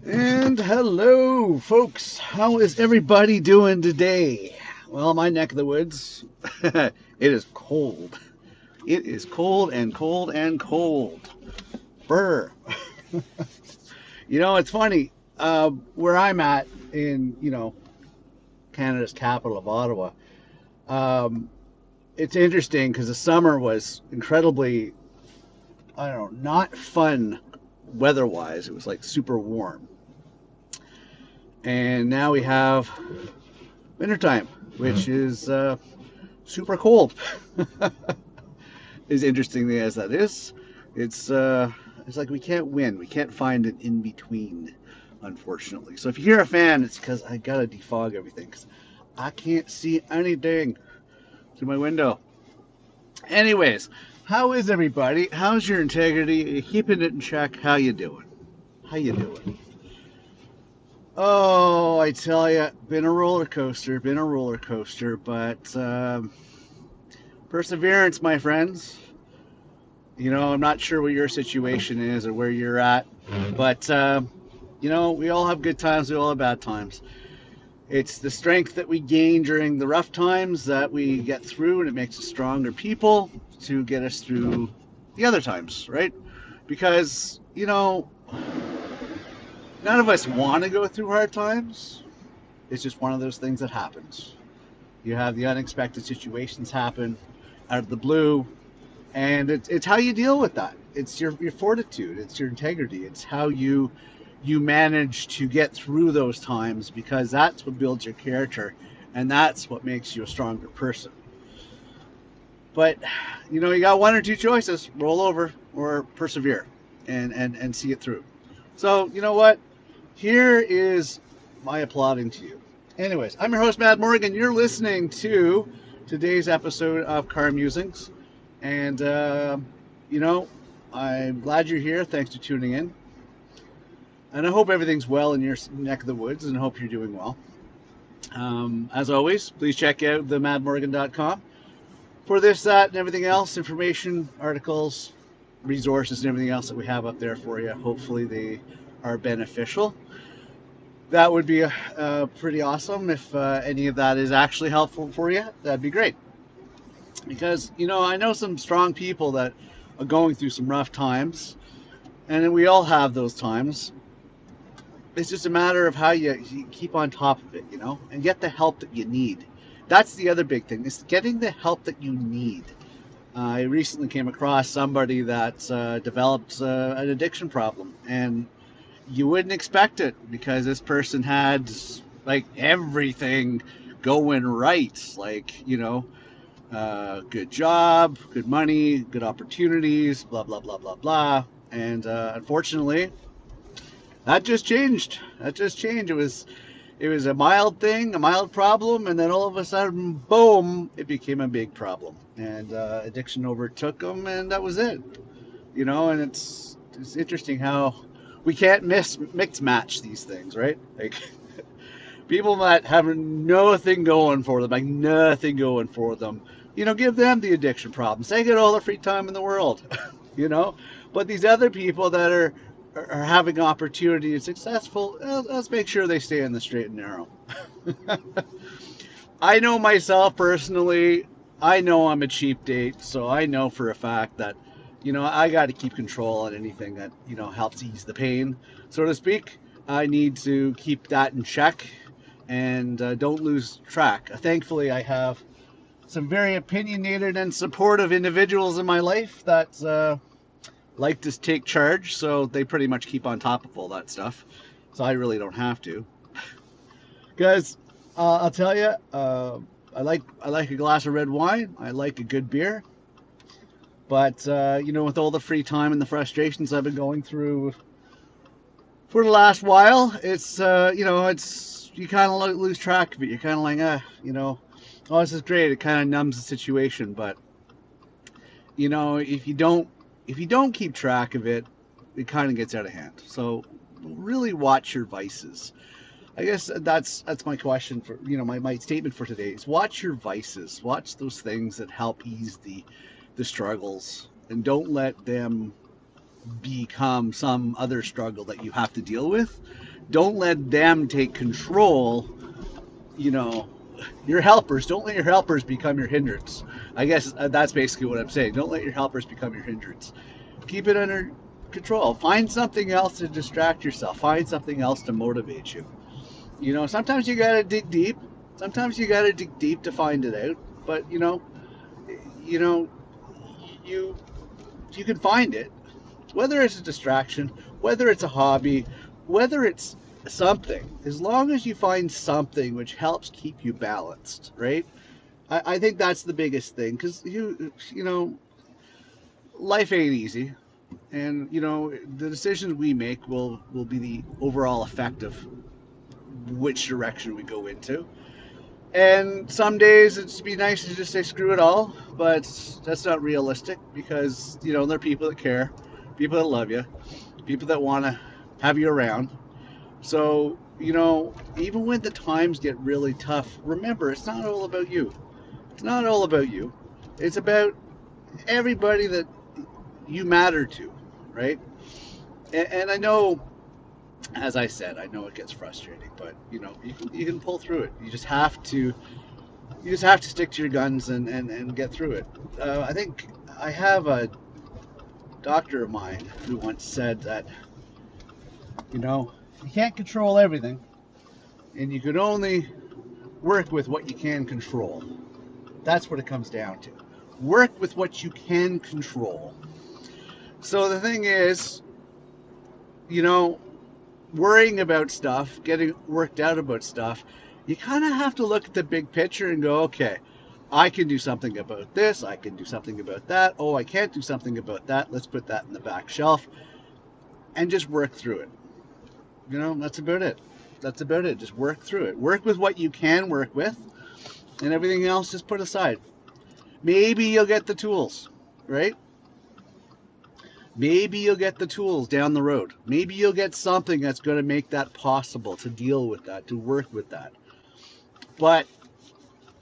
And hello, folks. How is everybody doing today? Well, my neck of the woods, it is cold. It is cold and cold and cold. Brr. It's funny. Where I'm at in, Canada's capital of Ottawa, um, it's interesting because the summer was incredibly, I don't know, not fun weather-wise. It was like super warm. And now we have wintertime, which is super cold. As interesting as that is, it's it's like we can't win. We can't find an in between, unfortunately. So if you hear a fan, it's because I gotta defog everything because I can't see anything through my window. Anyways, how is everybody? How's your integrity? Are you keeping it in check? How you doing? How you doing? Oh, I tell you, been a roller coaster, but perseverance, my friends. I'm not sure what your situation is or where you're at, but we all have good times, we all have bad times. It's the strength that we gain during the rough times that we get through, and it makes us stronger people to get us through the other times, right? Because none of us want to go through hard times. It's just one of those things that happens. You have the unexpected situations happen out of the blue, and it's how you deal with that. It's your fortitude, it's your integrity, it's how you manage to get through those times, because that's what builds your character, and that's what makes you a stronger person. But you got one or two choices: roll over or persevere, and see it through. So you know what? Here is my applauding to you. Anyways, I'm your host, Matt Morgan. You're listening to today's episode of Car Musings. And, I'm glad you're here. Thanks for tuning in. And I hope everything's well in your neck of the woods, and I hope you're doing well. As always, please check out themadmorgan.com for this, that, and everything else, information, articles, resources, and everything else that we have up there for you. Hopefully they are beneficial. That would be pretty awesome. If any of that is actually helpful for you, that'd be great. Because, I know some strong people that are going through some rough times, and we all have those times. It's just a matter of how you keep on top of it, and get the help that you need. That's the other big thing, is getting the help that you need. I recently came across somebody that developed an addiction problem, and you wouldn't expect it because this person had like everything going right, like good job, good money, good opportunities, blah blah blah blah blah. And unfortunately, that just changed. It was a mild thing, a mild problem, and then all of a sudden, boom, it became a big problem, and addiction overtook him, and that was it. And it's interesting how we can't mix match these things, right? Like people that have nothing going for them, like nothing going for them, give them the addiction problems. They get all the free time in the world, you know. But these other people that are having opportunity and successful, let's make sure they stay in the straight and narrow. I know myself personally. I know I'm a cheap date, so I know for a fact that I got to keep control on anything that helps ease the pain, so to speak. I need to keep that in check and don't lose track. Thankfully, I have some very opinionated and supportive individuals in my life that like to take charge, so they pretty much keep on top of all that stuff. So I really don't have to. Guys, I'll tell you, I like a glass of red wine. I like a good beer. But with all the free time and the frustrations I've been going through for the last while, it's you kind of lose track of it. You're kind of like, oh, this is great. It kind of numbs the situation, but if you don't keep track of it, it kind of gets out of hand. So really watch your vices. I guess that's my question for my statement for today is watch your vices. Watch those things that help ease the struggles, and don't let them become some other struggle that you have to deal with. Don't let them take control. You know, your helpers. Don't let your helpers become your hindrance. I guess that's basically what I'm saying. Don't let your helpers become your hindrance. Keep it under control. Find something else to distract yourself. Find something else to motivate you. You know, sometimes you gotta dig deep. Sometimes you gotta dig deep to find it out. But you know, you you can find it. Whether it's a distraction, whether it's a hobby, whether it's something, as long as you find something which helps keep you balanced, right? I think that's the biggest thing, because you know, life ain't easy, and you know, the decisions we make will be the overall effect of which direction we go into. And some days it'd be nice to just say screw it all, but that's not realistic, because you know, there are people that care, people that love you, people that want to have you around. So, you know, even when the times get really tough, remember, it's not all about you. It's not all about you. It's about everybody that you matter to, right? And I know, as I said, I know it gets frustrating, but you know, you can pull through it. You just have to stick to your guns and get through it. I think I have a doctor of mine who once said that, you know, you can't control everything, and you can only work with what you can control. That's what it comes down to. Work with what you can control. So the thing is, you know, worrying about stuff, getting worked out about stuff, you kind of have to look at the big picture and go, okay, I can do something about this, I can do something about that. Oh, I can't do something about that. Let's put that in the back shelf and just work through it. You know, that's about it. That's about it. Just work through it. Work with what you can work with, and everything else just put aside. Maybe you'll get the tools, right? Maybe you'll get the tools down the road. Maybe you'll get something that's going to make that possible, to deal with that, to work with that. But,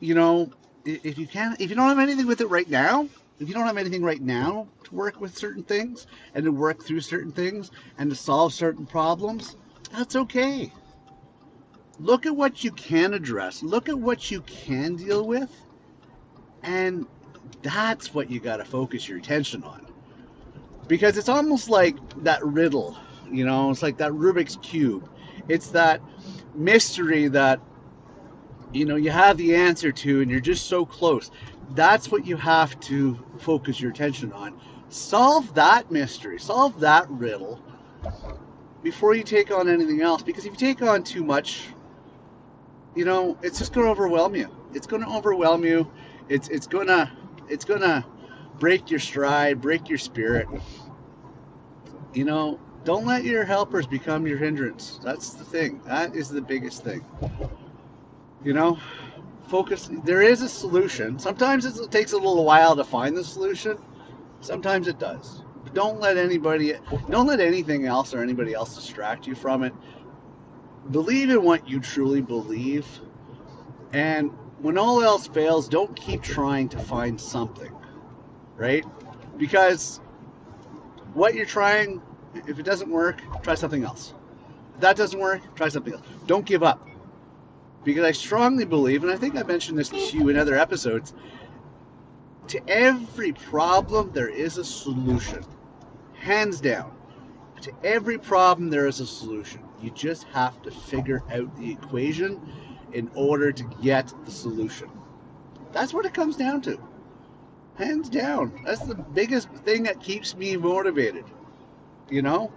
you know, if you don't have anything with it right now, if you don't have anything right now to work with certain things and to work through certain things and to solve certain problems, that's okay. Look at what you can address. Look at what you can deal with. And that's what you got to focus your attention on. Because it's almost like that riddle, you know, it's like that Rubik's Cube. It's that mystery that, you know, you have the answer to and you're just so close. That's what you have to focus your attention on. Solve that mystery, solve that riddle before you take on anything else. Because if you take on too much, you know, it's just going to overwhelm you. It's going to overwhelm you. It's gonna break your stride, break your spirit. You know, don't let your helpers become your hindrance. That's the thing. That is the biggest thing. You know, focus. There is a solution. Sometimes it takes a little while to find the solution. Sometimes it does. But don't let anything else or anybody else distract you from it. Believe in what you truly believe. And when all else fails, don't keep trying to find something, right? Because what you're trying, if it doesn't work, try something else. If that doesn't work, try something else. Don't give up. Because I strongly believe, and I think I mentioned this to you in other episodes, to every problem there is a solution. Hands down. To every problem there is a solution. You just have to figure out the equation in order to get the solution. That's what it comes down to. Hands down. That's the biggest thing that keeps me motivated. You know?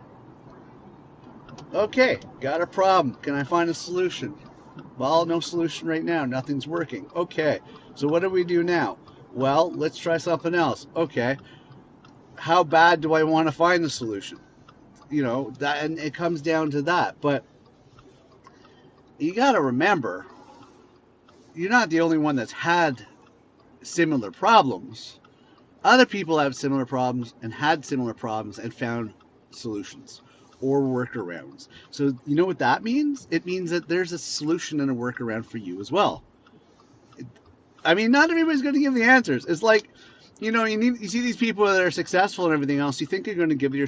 Okay, got a problem. Can I find a solution? Well, no solution right now. Nothing's working. Okay, so what do we do now? Well, let's try something else. Okay, how bad do I want to find the solution? You know, that, and it comes down to that. But you got to remember, you're not the only one that's had similar problems. Other people have similar problems and had similar problems and found solutions or workarounds. So you know what that means? It means that there's a solution and a workaround for you as well. I mean, not everybody's going to give the answers. It's like you see these people that are successful and everything else. You think they're going to give you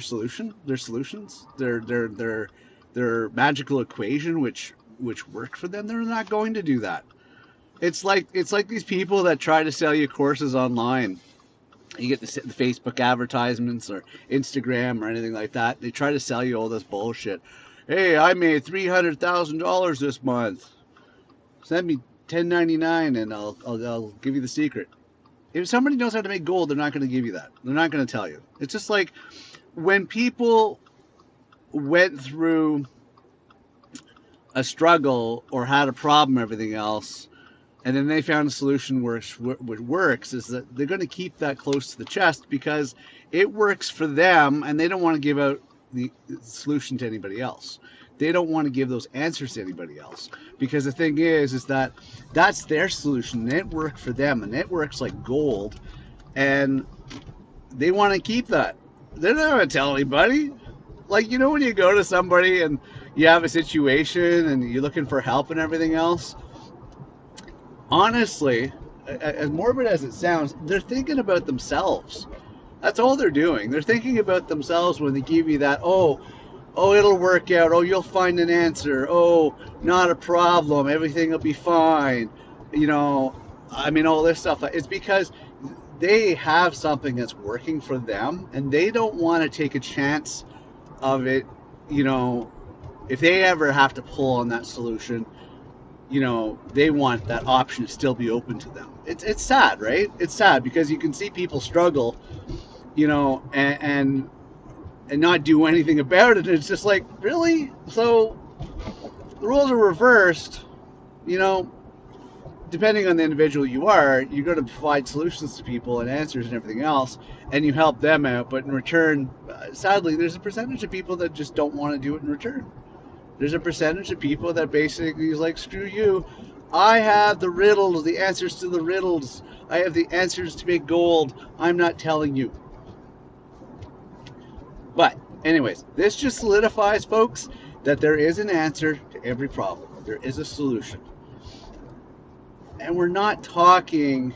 their solutions, their magical equation, which worked for them. They're not going to do that. It's like these people that try to sell you courses online. You get the Facebook advertisements or Instagram or anything like that. They try to sell you all this bullshit. Hey, I made $300,000 this month. Send me 1099 and I'll give you the secret. If somebody knows how to make gold, they're not going to give you that. They're not going to tell you. It's just like when people went through a struggle or had a problem, everything else, and then they found a solution which works, is that they're going to keep that close to the chest because it works for them, and they don't want to give out the solution to anybody else. They don't want to give those answers to anybody else because the thing is that that's their solution, and it worked for them, and it works like gold, and they want to keep that. They're not going to tell anybody. Like, when you go to somebody and you have a situation and you're looking for help and everything else, honestly, as morbid as it sounds, they're thinking about themselves. That's all they're doing. They're thinking about themselves when they give you that, it'll work out. Oh, you'll find an answer. Oh, not a problem. Everything will be fine. All this stuff. It's because they have something that's working for them, and they don't want to take a chance of it. If they ever have to pull on that solution, they want that option to still be open to them. It's sad, right? It's sad because you can see people struggle, and not do anything about it. It's just like, really? So the roles are reversed, depending on the individual you are, you're going to provide solutions to people and answers and everything else, and you help them out. But in return, sadly, there's a percentage of people that just don't want to do it in return. There's a percentage of people that basically is like, screw you. I have the riddles, the answers to the riddles. I have the answers to make gold. I'm not telling you. But anyways, this just solidifies, folks, that there is an answer to every problem. There is a solution. And we're not talking,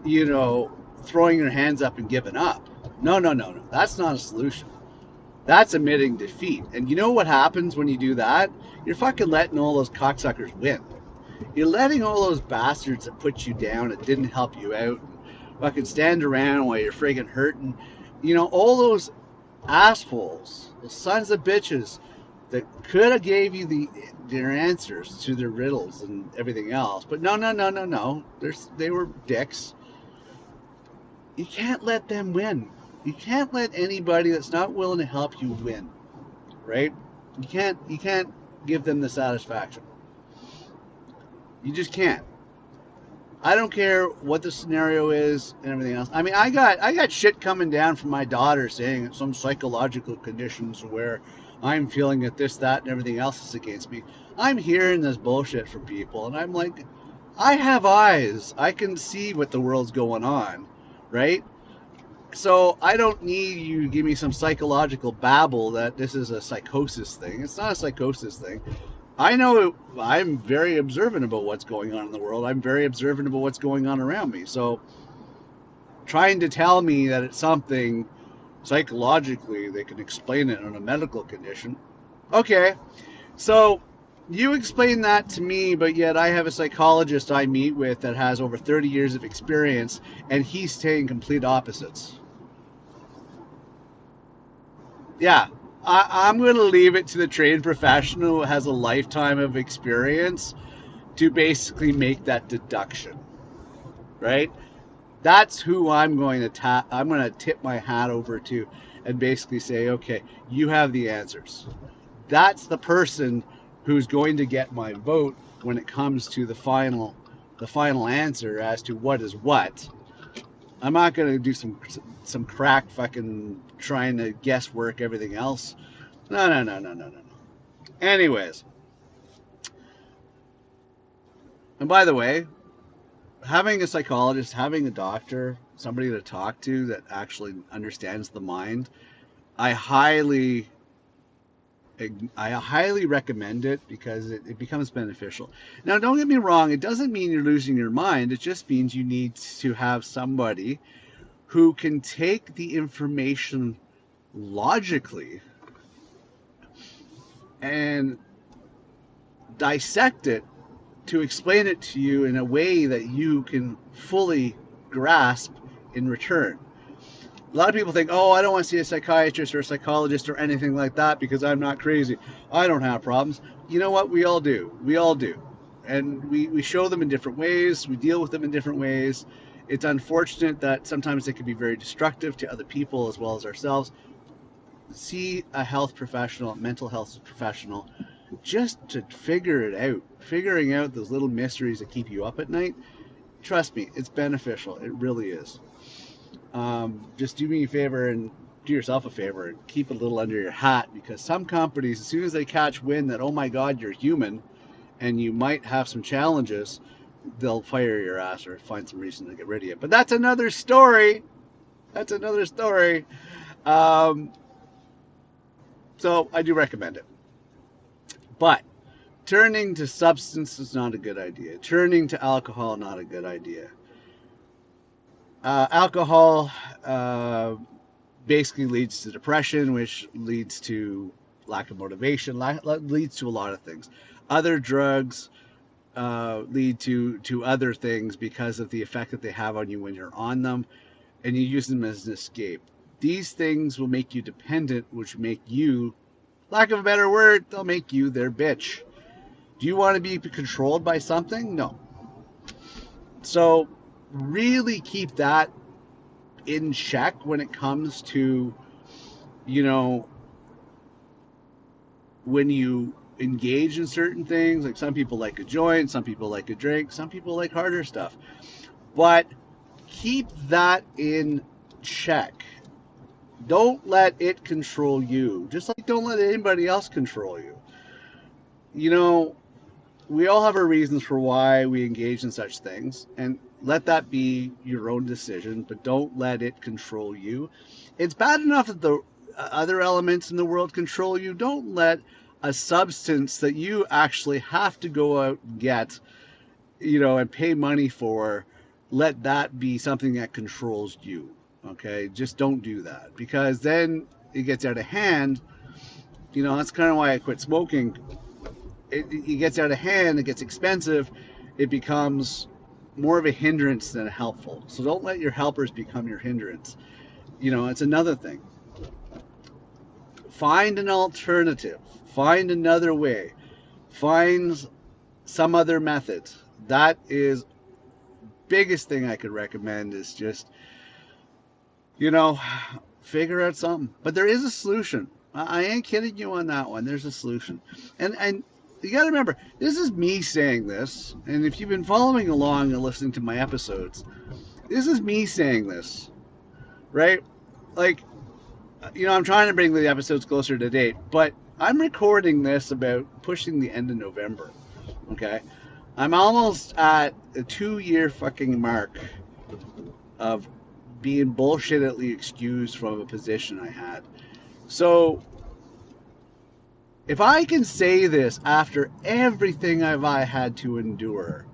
throwing your hands up and giving up. No. That's not a solution. That's admitting defeat. And you know what happens when you do that? You're fucking letting all those cocksuckers win. You're letting all those bastards that put you down and didn't help you out and fucking stand around while you're friggin' hurting. All those assholes, those sons of bitches that could have gave you their answers to their riddles and everything else. But no. They were dicks. You can't let them win. You can't let anybody that's not willing to help you win, right? You can't give them the satisfaction. You just can't. I don't care what the scenario is and everything else. I mean, I got shit coming down from my daughter saying some psychological conditions where I'm feeling that this, that, and everything else is against me. I'm hearing this bullshit from people, and I'm like, I have eyes. I can see what the world's going on, right? So I don't need you to give me some psychological babble that this is a psychosis thing. It's not a psychosis thing. I know I'm very observant about what's going on in the world. I'm very observant about what's going on around me. So trying to tell me that it's something psychologically, they can explain it on a medical condition. Okay, so you explain that to me, but yet I have a psychologist I meet with that has over 30 years of experience, and he's saying complete opposites. Yeah, I'm going to leave it to the trained professional who has a lifetime of experience to basically make that deduction, right? That's who I'm going to tip my hat over to and basically say, okay, you have the answers. That's the person who's going to get my vote when it comes to the final answer as to what is what. I'm not going to do some crack fucking trying to guesswork everything else. No. Anyways. And by the way, having a psychologist, having a doctor, somebody to talk to that actually understands the mind, I highly recommend it because it becomes beneficial. Now, don't get me wrong, it doesn't mean you're losing your mind. It just means you need to have somebody who can take the information logically and dissect it to explain it to you in a way that you can fully grasp in return. A lot of people think, oh, I don't want to see a psychiatrist or a psychologist or anything like that because I'm not crazy. I don't have problems. You know what? We all do. We all do. And we show them in different ways. We deal with them in different ways. It's unfortunate that sometimes they can be very destructive to other people as well as ourselves. See a health professional, a mental health professional, just to figure it out. Figuring out those little mysteries that keep you up at night. Trust me, it's beneficial. It really is. Just do me a favor and do yourself a favor and keep a little under your hat, because some companies, as soon as they catch wind that, oh my God, you're human and you might have some challenges, they'll fire your ass or find some reason to get rid of you. But that's another story. That's another story. So I do recommend it. But turning to substance is not a good idea. Turning to alcohol, not a good idea. Alcohol basically leads to depression, which leads to lack of motivation, leads to a lot of things. Other drugs lead to other things because of the effect that they have on you when you're on them, and you use them as an escape. These things will make you dependent, which make you, lack of a better word, they'll make you their bitch. Do you want to be controlled by something? No. So really keep that in check when it comes to, when you engage in certain things. Like, some people like a joint, some people like a drink, some people like harder stuff. But keep that in check. Don't let it control you. Just like don't let anybody else control you. We all have our reasons for why we engage in such things, and let that be your own decision, but don't let it control you. It's bad enough that the other elements in the world control you. Don't let a substance that you actually have to go out and get, and pay money for, let that be something that controls you. Okay? Just don't do that, because then it gets out of hand. That's kind of why I quit smoking. It gets out of hand, it gets expensive, it becomes more of a hindrance than a helpful. So don't let your helpers become your hindrance. It's another thing. Find an alternative. Find another way. Find some other method. That is biggest thing I could recommend, is just, figure out something. But there is a solution. I ain't kidding you on that one. There's a solution. And you got to remember, this is me saying this, and if you've been following along and listening to my episodes, this is me saying this, right? Like, I'm trying to bring the episodes closer to date, but I'm recording this about pushing the end of November, okay? I'm almost at a 2-year fucking mark of being bullshitedly excused from a position I had. So if I can say this after everything I had to endure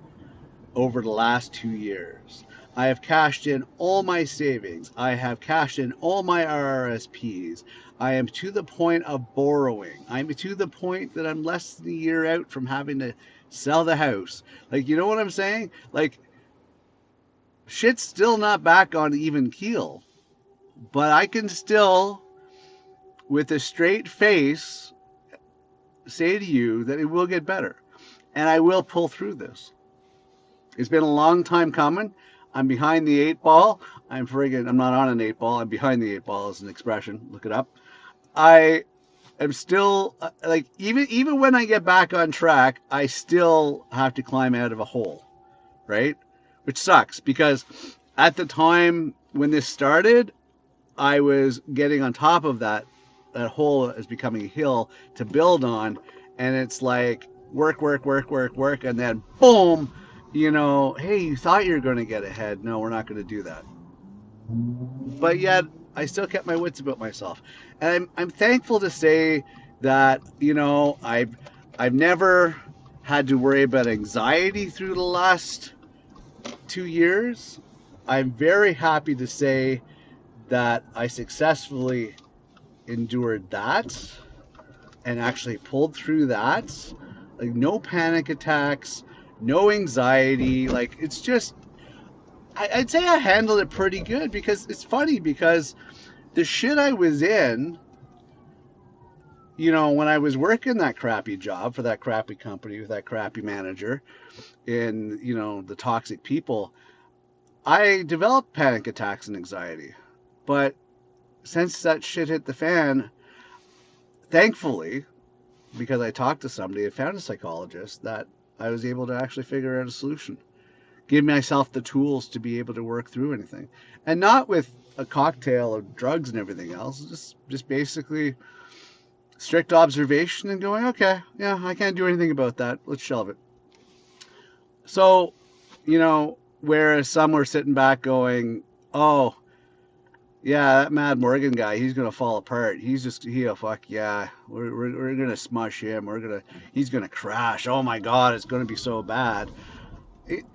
over the last 2 years, I have cashed in all my savings. I have cashed in all my RRSPs. I am to the point of borrowing. I'm to the point that I'm less than a year out from having to sell the house. Like, you know what I'm saying? Like, shit's still not back on even keel. But I can still, with a straight face, say to you that it will get better, and I will pull through this. It's been a long time coming. I'm behind the 8 ball. I'm not on an 8 ball. I'm behind the 8 ball is an expression. Look it up. I am still, like, even when I get back on track, I still have to climb out of a hole, right? Which sucks, because at the time when this started, I was getting on top of that hole is becoming a hill to build on, and it's like work, and then boom, hey, you thought you were going to get ahead. No, we're not going to do that. But yet I still kept my wits about myself, and I'm thankful to say that I've never had to worry about anxiety through the last 2 years. I'm very happy to say that I successfully endured that and actually pulled through that. Like, no panic attacks, no anxiety. Like, it's just, I'd say I handled it pretty good, because it's funny, because the shit I was in, when I was working that crappy job for that crappy company with that crappy manager and, the toxic people, I developed panic attacks and anxiety. But since that shit hit the fan, thankfully, because I talked to somebody and found a psychologist, that I was able to actually figure out a solution. Give myself the tools to be able to work through anything. And not with a cocktail of drugs and everything else, just basically strict observation and going, okay, yeah, I can't do anything about that. Let's shelve it. So, whereas some were sitting back going, oh, yeah, that Mad Morgan guy, he's gonna fall apart. Fuck yeah, we're gonna smush him. He's gonna crash. Oh my God, it's gonna be so bad.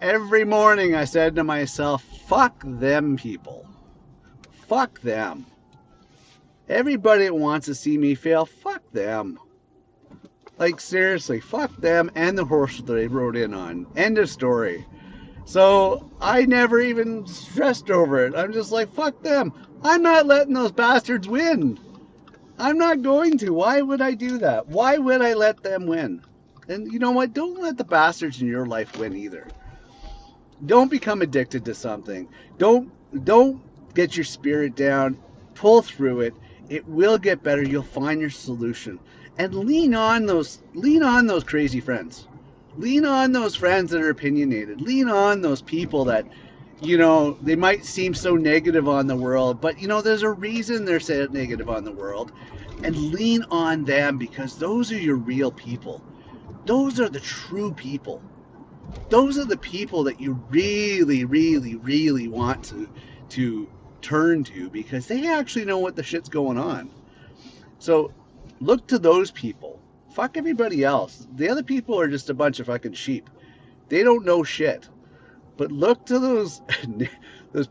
Every morning I said to myself, fuck them people. Fuck them. Everybody that wants to see me fail, fuck them. Like, seriously, fuck them and the horse that they rode in on. End of story. So I never even stressed over it. I'm just like, fuck them. I'm not letting those bastards win. I'm not going to. Why would I do that? Why would I let them win? And you know what? Don't let the bastards in your life win either. Don't become addicted to something. Don't get your spirit down. Pull through it. It will get better. You'll find your solution. And lean on those crazy friends. Lean on those friends that are opinionated. Lean on those people that, they might seem so negative on the world, but there's a reason they're so negative on the world. And lean on them, because those are your real people. Those are the true people. Those are the people that you really, really, really want to turn to, because they actually know what the shit's going on. So look to those people. Fuck everybody else. The other people are just a bunch of fucking sheep. They don't know shit. But look to those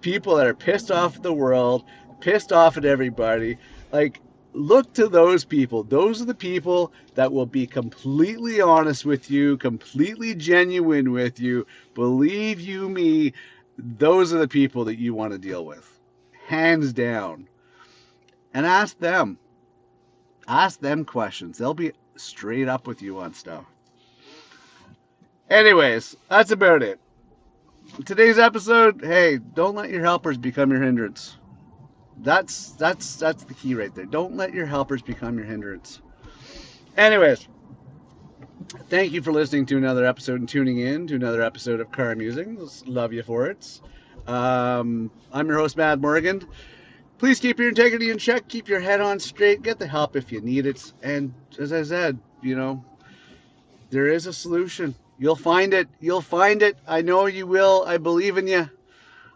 people that are pissed off at the world, pissed off at everybody. Like, look to those people. Those are the people that will be completely honest with you, completely genuine with you. Believe you me, those are the people that you want to deal with. Hands down. And ask them. Ask them questions. They'll be straight up with you on stuff. Anyways, that's about it. Today's episode, hey, don't let your helpers become your hindrance. That's the key right there. Don't let your helpers become your hindrance. Anyways, thank you for listening to another episode and tuning in to another episode of Car Musings. Love you for it. I'm your host, Mad Morgan. Please keep your integrity in check. Keep your head on straight. Get the help if you need it. And as I said, there is a solution. You'll find it. You'll find it. I know you will. I believe in you.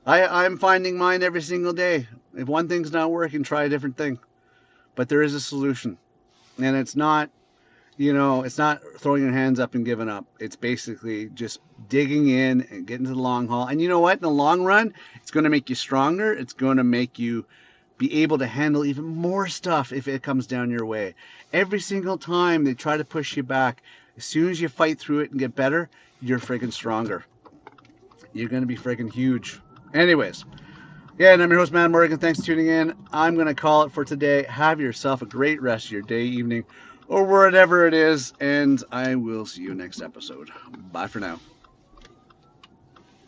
I'm finding mine every single day. If one thing's not working, try a different thing. But there is a solution. And it's not, it's not throwing your hands up and giving up. It's basically just digging in and getting to the long haul. And you know what? In the long run, it's going to make you stronger. It's going to make you be able to handle even more stuff if it comes down your way. Every single time they try to push you back, as soon as you fight through it and get better, you're friggin' stronger. You're going to be friggin' huge. Anyways, yeah, and I'm your host, Matt Morgan. Thanks for tuning in. I'm going to call it for today. Have yourself a great rest of your day, evening, or whatever it is, and I will see you next episode. Bye for now.